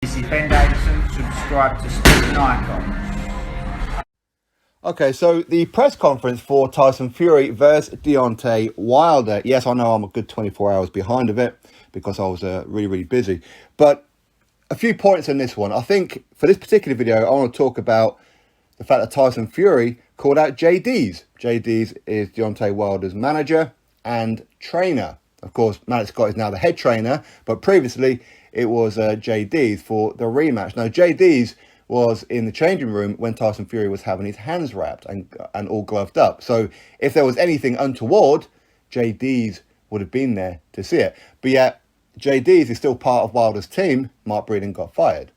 This is Ben Davison. Subscribe to Stephen Icon. Okay, so the press conference for Tyson Fury versus Deontay Wilder. Yes, I know I'm a good 24 hours behind of it because I was really busy. But a few points on this one. I think for this particular video, I want to talk about the fact that Tyson Fury called out JD's. JD's is Deontay Wilder's manager and trainer. Of course, Matt Scott is now the head trainer, but previously it was JD's for the rematch. Now, JD's was in the changing room when Tyson Fury was having his hands wrapped and all gloved up. So if there was anything untoward, JD's would have been there to see it. But yet, JD's is still part of Wilder's team. Mark Breeden got fired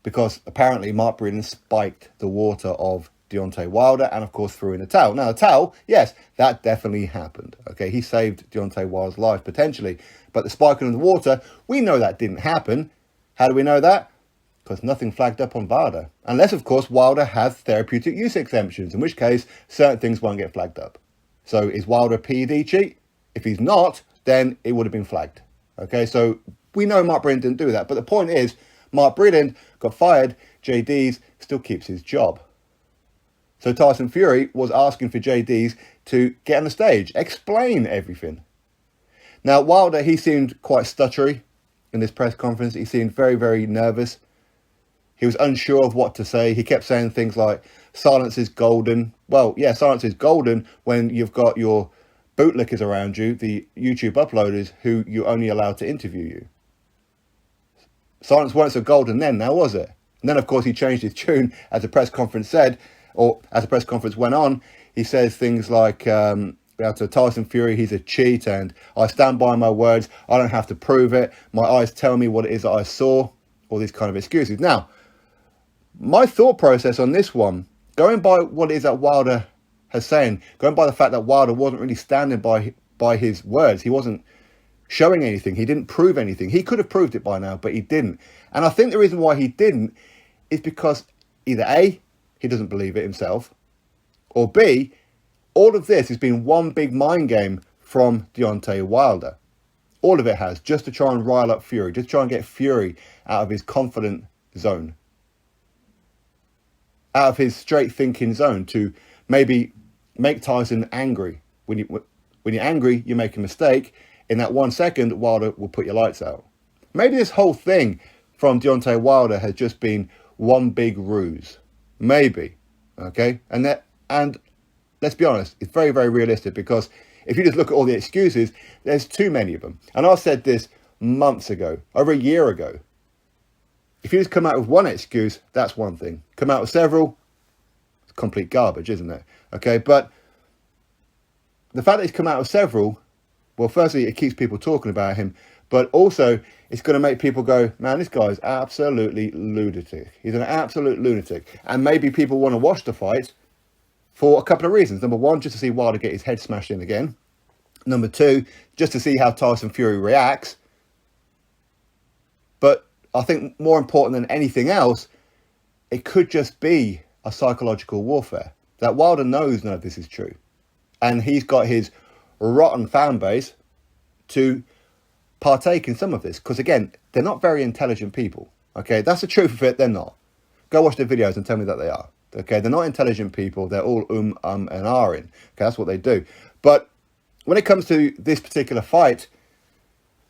because apparently Mark Breeden spiked the water of Deontay Wilder and, of course, threw in a towel. Now, a towel, yes, that definitely happened. Okay, he saved Deontay Wilder's life, potentially. But the spiking of the water, we know that didn't happen. How do we know that? Because nothing flagged up on Wilder. Unless, of course, Wilder has therapeutic use exemptions, in which case certain things won't get flagged up. So is Wilder a PED cheat? If he's not, then it would have been flagged. Okay, so we know Mark Breeden didn't do that. But the point is, Mark Breeden got fired. JD's still keeps his job. So Tyson Fury was asking for JD's to get on the stage, explain everything. Now, Wilder, he seemed quite stuttery in this press conference. He seemed very nervous. He was unsure of what to say. He kept saying things like, silence is golden. Well, yeah, silence is golden when you've got your bootlickers around you, the YouTube uploaders who you only allowed to interview you. Silence weren't so golden then, now was it? And then, of course, he changed his tune as the press conference said, or as the press conference went on. He says things like, to Tyson Fury, he's a cheat, and I stand by my words. I don't have to prove it. My eyes tell me what it is that I saw. All these kind of excuses. Now, my thought process on this one, going by what it is that Wilder has saying, going by the fact that Wilder wasn't really standing by his words. He wasn't showing anything. He didn't prove anything. He could have proved it by now, but he didn't. And I think the reason why he didn't is because either A, he doesn't believe it himself, or B, all of this has been one big mind game from Deontay Wilder. All of it has, just to try and rile up Fury, just try and get Fury out of his confident zone, out of his straight thinking zone, to maybe make Tyson angry. When you're angry, you make a mistake. In that 1 second, Wilder will put your lights out. Maybe this whole thing from Deontay Wilder has just been one big ruse. Maybe. Okay? And let's be honest, it's very realistic, because if you just look at all the excuses, there's too many of them. And I said this months ago, over a year ago. If you just come out with one excuse, that's one thing. Come out with several, it's complete garbage, isn't it? Okay, but the fact that he's come out with several, well, firstly, it keeps people talking about him, but also it's going to make people go, man, this guy's absolutely lunatic. He's an absolute lunatic. And maybe people want to watch the fight for a couple of reasons. Number one, just to see Wilder get his head smashed in again. Number two, just to see how Tyson Fury reacts. But I think more important than anything else, it could just be a psychological warfare. That Wilder knows none of this is true. And he's got his rotten fan base to partake in some of this. Because again, they're not very intelligent people. Okay, that's the truth of it, they're not. Go watch their videos and tell me that they are. Okay, they're not intelligent people. They're all and ahhing. Okay, that's what they do. But when it comes to this particular fight,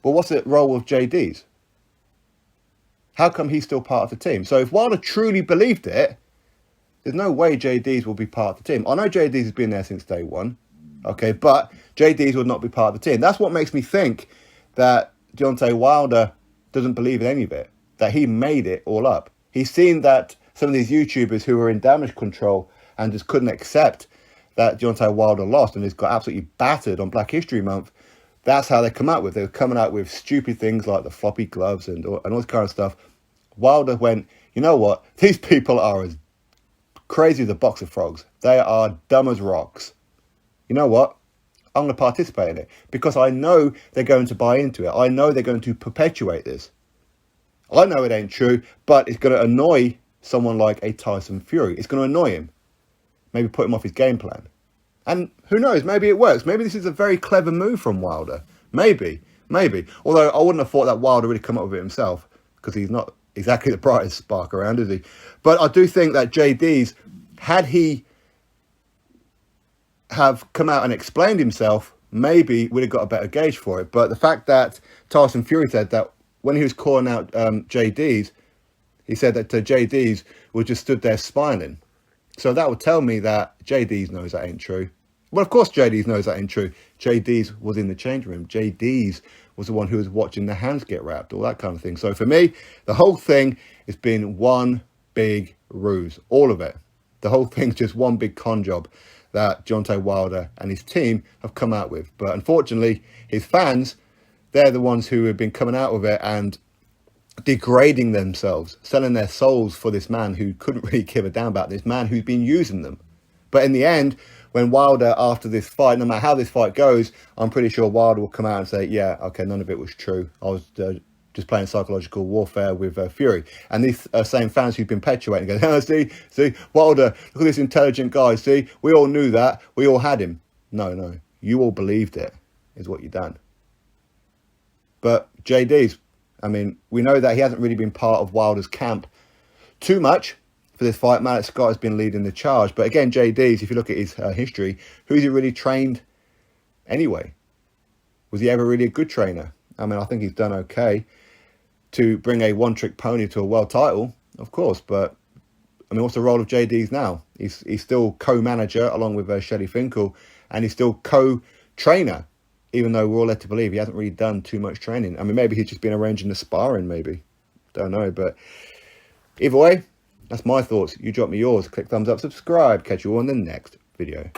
well, what's the role of JD's? How come he's still part of the team? So if Wilder truly believed it, there's no way JD's will be part of the team. I know JD's has been there since day one. Okay, but JD's would not be part of the team. That's what makes me think that Deontay Wilder doesn't believe in any of it. That he made it all up. He's seen that some of these YouTubers who were in damage control and just couldn't accept that Deontay Wilder lost and has got absolutely battered on Black History Month, that's how they come out with. They were coming out with stupid things like the floppy gloves and all this kind of stuff. Wilder went, you know what? These people are as crazy as a box of frogs. They are dumb as rocks. You know what? I'm going to participate in it because I know they're going to buy into it. I know they're going to perpetuate this. I know it ain't true, but it's going to annoy someone like a Tyson Fury. It's going to annoy him. Maybe put him off his game plan. And who knows, maybe it works. Maybe this is a very clever move from Wilder. Maybe. Although I wouldn't have thought that Wilder would have come up with it himself. because he's not exactly the brightest spark around, is he? But I do think that JD's, had he have come out and explained himself, maybe we'd have got a better gauge for it. But the fact that Tyson Fury said that when he was calling out JD's, he said that JD's was just stood there smiling. So that would tell me that JD's knows that ain't true. Well, of course JD's knows that ain't true. JD's was in the changing room. JD's was the one who was watching the hands get wrapped, all that kind of thing. So for me, the whole thing has been one big ruse. All of it. The whole thing's just one big con job that Deontay Wilder and his team have come out with. But unfortunately, his fans, they're the ones who have been coming out with it and degrading themselves, selling their souls for this man who couldn't really give a damn about this man who's been using them. But in the end, when Wilder, after this fight, no matter how this fight goes, I'm pretty sure Wilder will come out and say, yeah, okay, none of it was true. I was just playing psychological warfare with Fury. And these same fans who've been petuating go, oh, see, Wilder, look at this intelligent guy. See, we all knew that. We all had him. No, you all believed it, is what you done. But JD's, I mean, we know that he hasn't really been part of Wilder's camp too much for this fight. Mallet Scott has been leading the charge. But again, JD's, if you look at his history, who's he really trained anyway? Was he ever really a good trainer? I mean, I think he's done okay to bring a one-trick pony to a world title, of course. But, I mean, what's the role of JD's now? He's still co-manager along with Shelley Finkel, and he's still co-trainer, even though we're all led to believe he hasn't really done too much training. I mean, maybe he's just been arranging the sparring, maybe. Don't know, but either way, that's my thoughts. You drop me yours. Click thumbs up, subscribe. Catch you all in the next video.